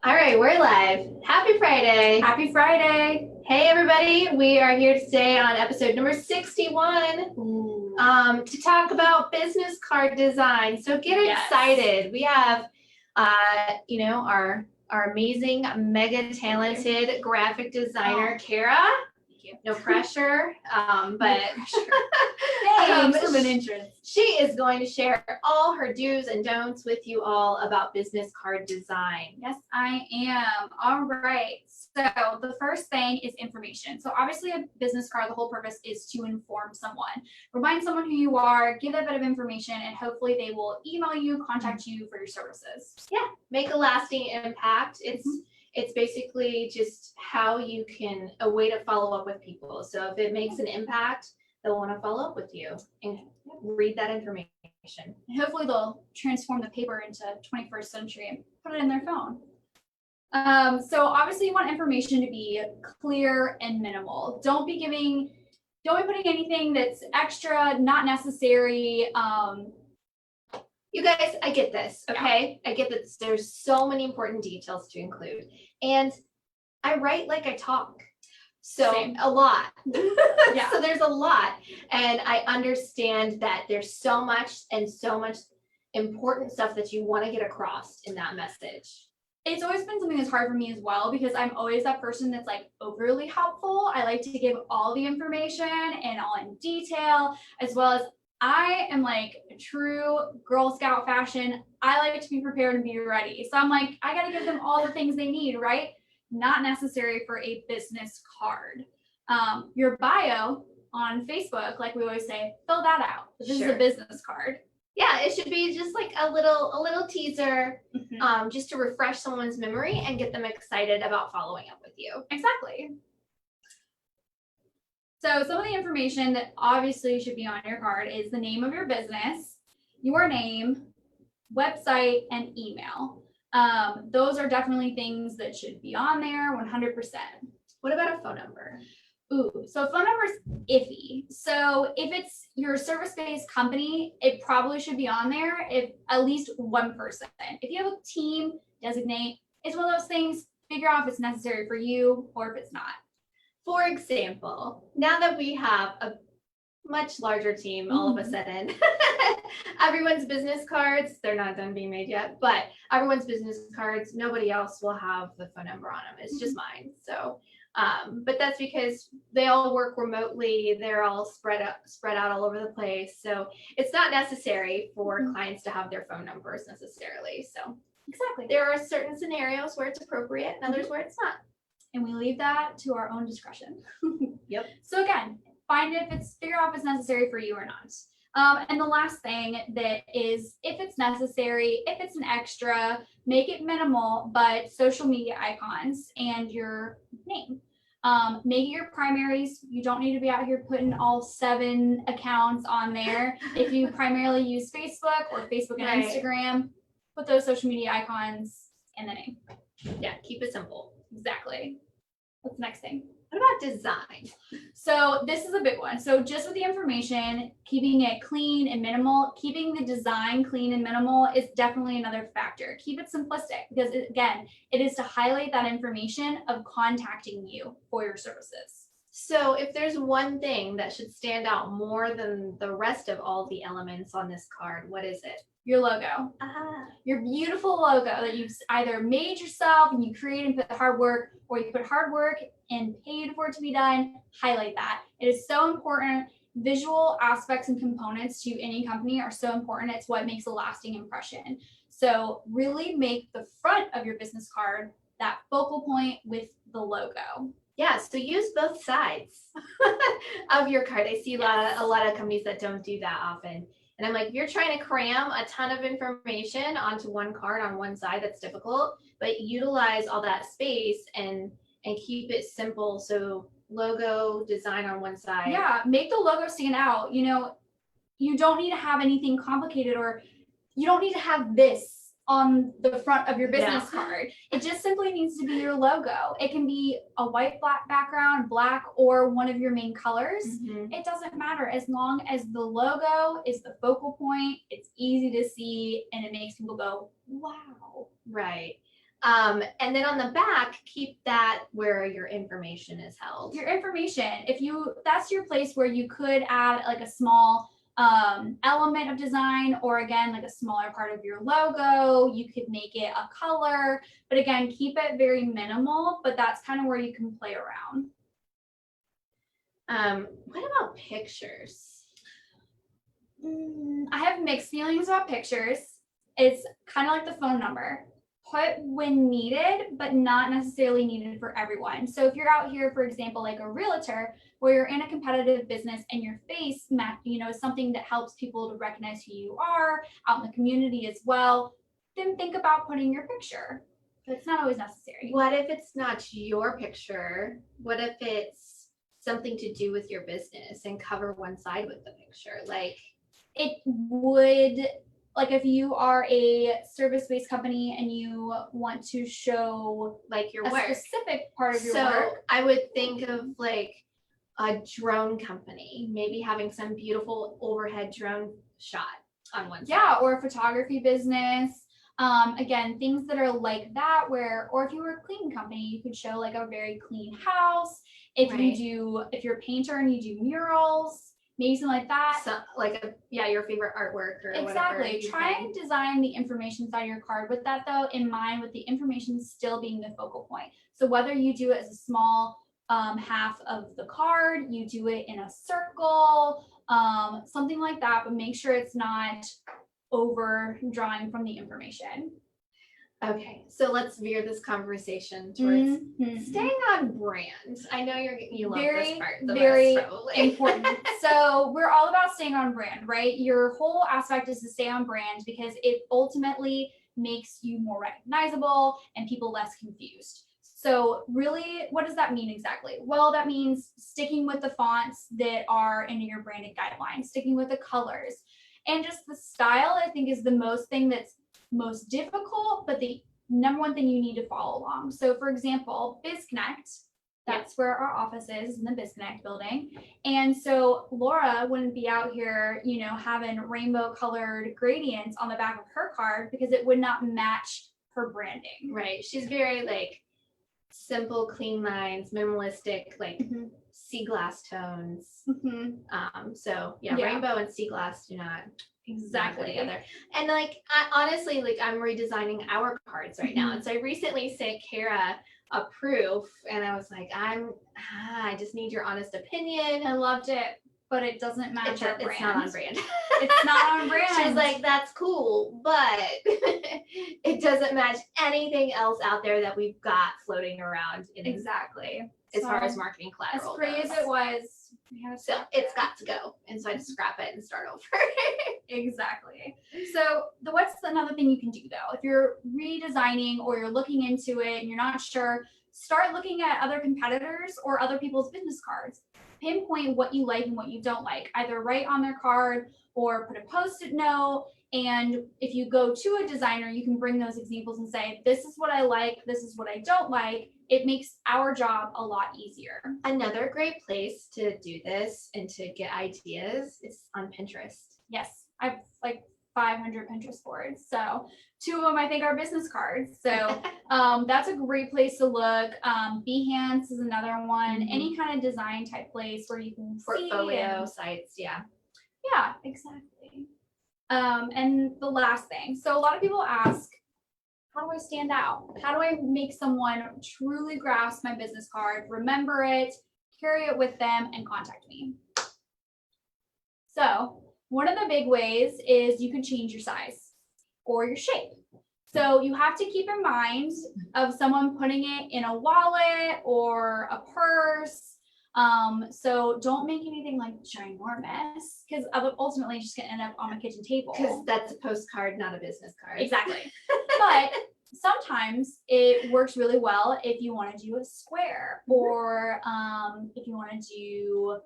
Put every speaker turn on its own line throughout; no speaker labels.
All right, we're live. Happy Friday.
Happy Friday.
Hey, everybody. We are here today on episode number 61 to talk about business card design. So get excited. We have, our amazing, mega talented graphic designer, Kara. No pressure, but
Thanks for the interest.
She is going to share all her do's and don'ts with you all about business card design.
Yes, I am. All right. So the first thing is information. So obviously a business card, the whole purpose is to inform someone, remind someone who you are, give a bit of information, and hopefully they will email you, contact you for your services.
Yeah, make a lasting impact. It's basically just how you can, a way to follow up with people. So if it makes an impact, they'll want to follow up with you and read that information.
And hopefully they'll transform the paper into 21st century and put it in their phone. So obviously you want information to be clear and minimal. Don't be putting anything that's extra, not necessary.
You guys, I get this, okay? Yeah. I get that there's so many important details to include. And I write like I talk. So
Same.
A lot.
Yeah.
So there's a lot. And I understand that there's so much important stuff that you want to get across in that message.
It's always been something that's hard for me as well, because I'm always that person that's like overly helpful. I like to give all the information and all in detail, as well as I am like a true Girl Scout fashion. I like to be prepared and be ready. So I'm like, I got to give them all the things they need, right? Not necessary for a business card. Your bio on Facebook, like we always say, fill that out. This is a business card.
Yeah, it should be just like a little teaser, just to refresh someone's memory and get them excited about following up with you.
Exactly. So some of the information that obviously should be on your card is the name of your business, your name, website, and email. Those are definitely things that should be on there 100%.
What about a phone number?
Ooh, so phone number is iffy. So if it's your service-based company, it probably should be on there if at least one person. If you have a team, designate. It's one of those things, figure out if it's necessary for you or if it's not.
For example, now that we have a much larger team all of a sudden, everyone's business cards, they're not done being made yet, but everyone's business cards, nobody else will have the phone number on them. It's just mine. So, but that's because they all work remotely. They're all spread out all over the place. So it's not necessary for clients to have their phone numbers necessarily. So
exactly.
There are certain scenarios where it's appropriate and others where it's not.
And we leave that to our own discretion.
Yep.
So again, figure out if it's necessary for you or not. And the last thing that is, if it's necessary, if it's an extra, make it minimal, but social media icons and your name. Make it your primaries. You don't need to be out here putting all 7 accounts on there. If you primarily use Facebook or Facebook and Instagram, put those social media icons in the name.
Yeah, keep it simple.
Exactly. What's the next thing?
What about design?
So this is a big one. So just with the information, keeping it clean and minimal, keeping the design clean and minimal is definitely another factor. Keep it simplistic because it is to highlight that information of contacting you for your services.
So if there's one thing that should stand out more than the rest of all the elements on this card, what is it?
Your logo. Your beautiful logo that you've either made yourself and you create and put the hard work, or you put hard work and paid for it to be done. Highlight that. It is so important. Visual aspects and components to any company are so important. It's what makes a lasting impression. So really make the front of your business card that focal point with the logo.
Yeah, so use both sides of your card. I see a lot of companies that don't do that often. And I'm like, if you're trying to cram a ton of information onto one card on one side, that's difficult, but utilize all that space and keep it simple. So logo design on one side.
Yeah, make the logo stand out. You don't need to have anything complicated, or you don't need to have this on the front of your business card. It just simply needs to be your logo. It can be a white background, black, or one of your main colors. It doesn't matter as long as the logo is the focal point. It's easy to see and it makes people go, wow.
Right. And then on the back, keep that where your information is held.
Your information, that's your place where you could add like a small element of design, or again, like a smaller part of your logo. You could make it a color, but again, keep it very minimal, but that's kind of where you can play around.
What about pictures?
I have mixed feelings about pictures. It's kind of like the phone number. Put when needed, but not necessarily needed for everyone. So if you're out here, for example, like a realtor, where you're in a competitive business and your face, is something that helps people to recognize who you are out in the community as well, then think about putting your picture. But it's not always necessary.
What if it's not your picture? What if it's something to do with your business and cover one side with the picture? Like,
it would, like if you are a service-based company and you want to show
like your
a
work.
specific part of your
So
work.
I would think of like a drone company, maybe having some beautiful overhead drone shot on one side.
Yeah, or a photography business. Again, things that are like that, or if you were a cleaning company, you could show like a very clean house. If you're a painter and you do murals, maybe something like that.
So, like your favorite artwork or
exactly.
Whatever.
Try and design the information inside your card with that though in mind, with the information still being the focal point. So whether you do it as a small half of the card, you do it in a circle, something like that, but make sure it's not over drawing from the information.
Okay, so let's veer this conversation towards staying on brand. I know you love this part the
very
most, probably.
important. So we're all about staying on brand, right? Your whole aspect is to stay on brand because it ultimately makes you more recognizable and people less confused. So really, what does that mean exactly? Well, that means sticking with the fonts that are in your branded guidelines, sticking with the colors, and just the style, I think, is the most thing that's most difficult, but the number one thing you need to follow along. So for example, BizConnect, that's where our office is, in the BizConnect building. And so Laura wouldn't be out here, having rainbow colored gradients on the back of her card because it would not match her branding.
Right. She's very like simple, clean lines, minimalistic, like sea glass tones. So rainbow and sea glass do not
exactly
go together. And like honestly, like I'm redesigning our cards right now, and so I recently sent Kara a proof, and I was like, I just need your honest opinion.
I loved it, but it doesn't match our brand.
It's not on brand.
It's not on brand.
She was like, that's cool, but it doesn't match anything else out there that we've got floating around.
Exactly.
As far as marketing collateral
as great
goes.
as it was,
so it's got to go, and so I had to scrap it and start over.
Exactly. So what's another thing you can do though? If you're redesigning or you're looking into it and you're not sure, start looking at other competitors or other people's business cards. Pinpoint what you like and what you don't like. Either write on their card or put a post-it note. And if you go to a designer, you can bring those examples and say, this is what I like, this is what I don't like. It makes our job a lot easier.
Another great place to do this and to get ideas is on Pinterest.
Yes, I have like 500 Pinterest boards. So 2 of them I think are business cards. So that's a great place to look. Behance is another one. Any kind of design type place where you can
portfolio sites. Yeah,
exactly. And the last thing. So a lot of people ask, how do I stand out? How do I make someone truly grasp my business card, remember it, carry it with them, and contact me? So one of the big ways is you can change your size or your shape. So you have to keep in mind of someone putting it in a wallet or a purse. So don't make anything like ginormous, because ultimately it's just gonna end up on my kitchen table.
Because that's a postcard, not a business card.
Exactly. But sometimes it works really well if you want to do a square, or if you want to do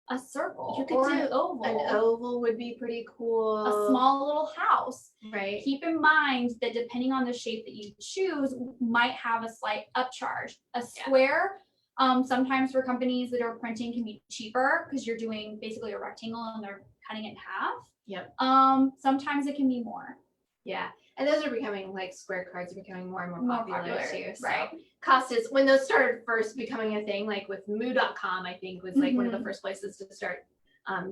a circle,
you could
or
do
an oval.
An oval would be pretty cool.
A small little house.
Right.
Keep in mind that depending on the shape that you choose, might have a slight upcharge. A square, sometimes for companies that are printing, can be cheaper because you're doing basically a rectangle and they're cutting it in half.
Yep.
Sometimes it can be more.
Yeah. And those are becoming like square cards are becoming more and more popular too. So
right.
cost is when those started first becoming a thing, like with moo.com, I think was like one of the first places to start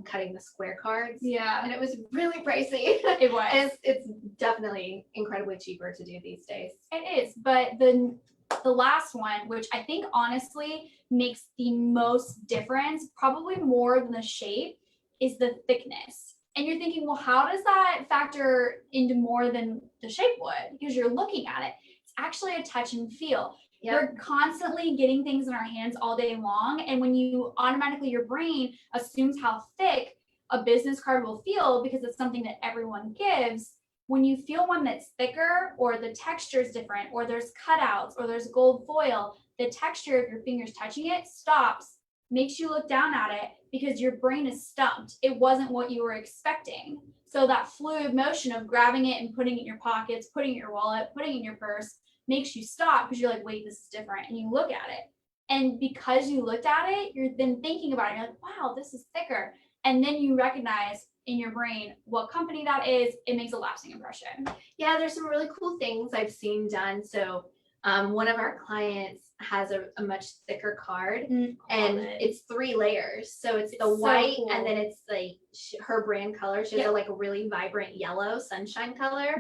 cutting the square cards.
Yeah.
And it was really pricey.
It was.
And it's definitely incredibly cheaper to do these days.
It is. But the last one, which I think honestly makes the most difference, probably more than the shape, is the thickness. And you're thinking, well, how does that factor into more than the shape would? Because you're looking at it. It's actually a touch and feel.
Yep.
We're constantly getting things in our hands all day long. And when you automatically, your brain assumes how thick a business card will feel because it's something that everyone gives. When you feel one that's thicker or the texture is different or there's cutouts or there's gold foil, the texture of your fingers touching it stops, makes you look down at it because your brain is stumped. It wasn't what you were expecting. So that fluid motion of grabbing it and putting it in your pockets, putting it in your wallet, putting it in your purse makes you stop because you're like, wait, this is different. And you look at it. And because you looked at it, you're then thinking about it. You're like, wow, this is thicker. And then you recognize in your brain what company that is. It makes a lasting impression.
Yeah, there's some really cool things I've seen done. So one of our clients has a much thicker card and it's 3 layers. So it's the white
cool.
And then it's like her brand color. She has a like a really vibrant yellow sunshine color.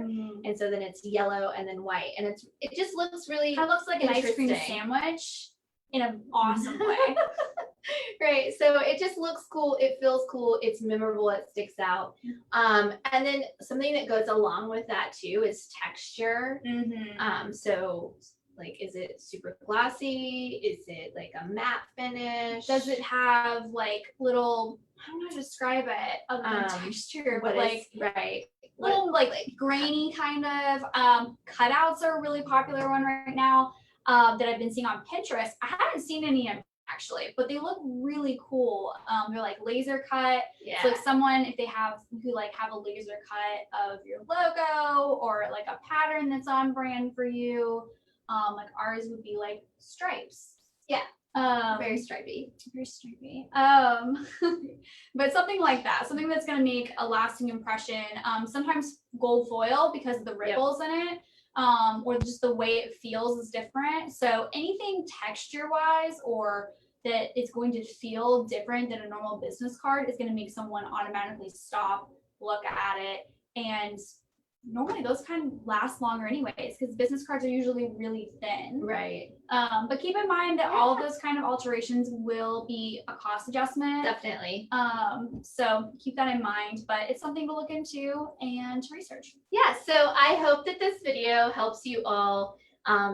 And so then it's yellow and then white. And it just looks really
It looks like an ice cream sandwich in an awesome way.
Right. So it just looks cool. It feels cool. It's memorable. It sticks out. And then something that goes along with that too is texture. So like, is it super glossy? Is it like a matte finish?
Does it have like little, I don't know how to describe it other than texture, but like little like grainy kind of cutouts are a really popular one right now that I've been seeing on Pinterest. I haven't seen any of actually, but they look really cool. They're like laser cut.
Yeah.
So like someone, if they have who like have a laser cut of your logo or like a pattern that's on brand for you. Like ours would be like stripes.
Yeah. Very stripy.
Very stripy. But something like that, something that's going to make a lasting impression. Sometimes gold foil because of the ripples in it. Or just the way it feels is different. So anything texture wise or that it's going to feel different than a normal business card is going to make someone automatically stop, look at it. And normally those kind of last longer anyways, because business cards are usually really thin.
Right.
But keep in mind that all of those kind of alterations will be a cost adjustment.
Definitely.
So keep that in mind, but it's something to look into and to research.
Yeah, so I hope that this video helps you all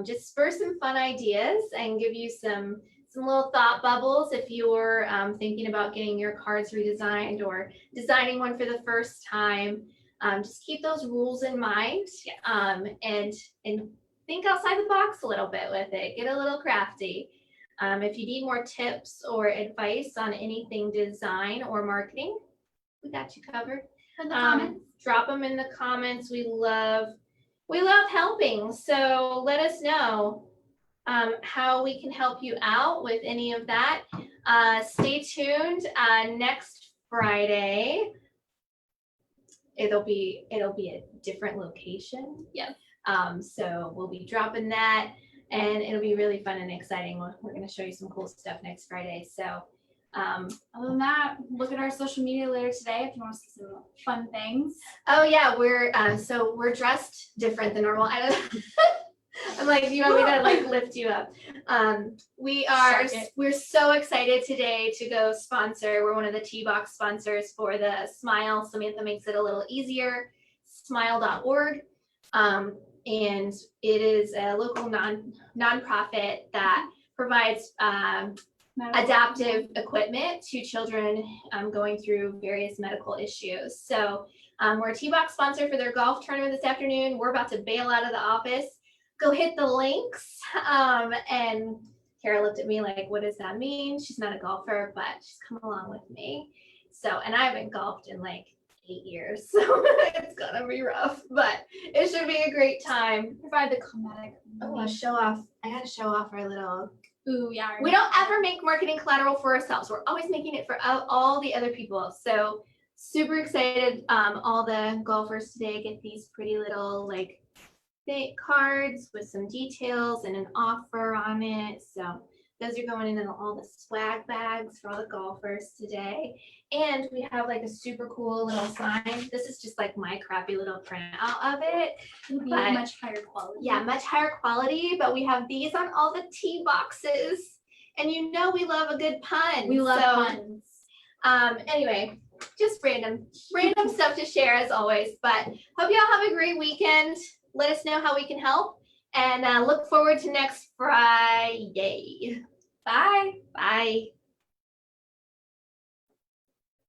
just spur some fun ideas and give you some little thought bubbles if you're thinking about getting your cards redesigned or designing one for the first time. Just keep those rules in mind and think outside the box a little bit with it. Get a little crafty. If you need more tips or advice on anything design or marketing, we got you covered.
In the comments.
Drop them in the comments. We love helping. So let us know how we can help you out with any of that. Stay tuned. Next Friday, it'll be a different location.
Yes.
So we'll be dropping that, and it'll be really fun and exciting. We're going to show you some cool stuff next Friday. So
other than that, look at our social media later today if you want to see some fun things.
Oh yeah, we're dressed different than normal. I'm like, do you want me to like lift you up? We're so excited today to go sponsor. We're one of the T-Box sponsors for the Smile. Samantha makes it a little easier. Smile.org. And it is a local nonprofit that provides adaptive equipment to children going through various medical issues. So we're a T-Box sponsor for their golf tournament this afternoon. We're about to bail out of the office. Go hit the links. And Kara looked at me like, what does that mean? She's not a golfer, but she's come along with me. So, and I haven't golfed in like 8 years, so it's gonna be rough, but it should be a great time.
Provide the comedic.
Oh, show off. I gotta show off our little.
Ooh, yeah.
We don't ever make marketing collateral for ourselves. We're always making it for all the other people. So super excited. All the golfers today get these pretty little like thick cards with some details and an offer on it. So those are going into all the swag bags for all the golfers today. And we have like a super cool little sign. This is just like my crappy little printout of it.
It'll be
But-
much higher quality.
Yeah, much higher quality, but we have these on all the tee boxes. And you know we love a good pun.
We love
So,
puns.
Anyway, just random stuff to share as always. But hope y'all have a great weekend. Let us know how we can help. And look forward to next Friday.
Bye.
Bye.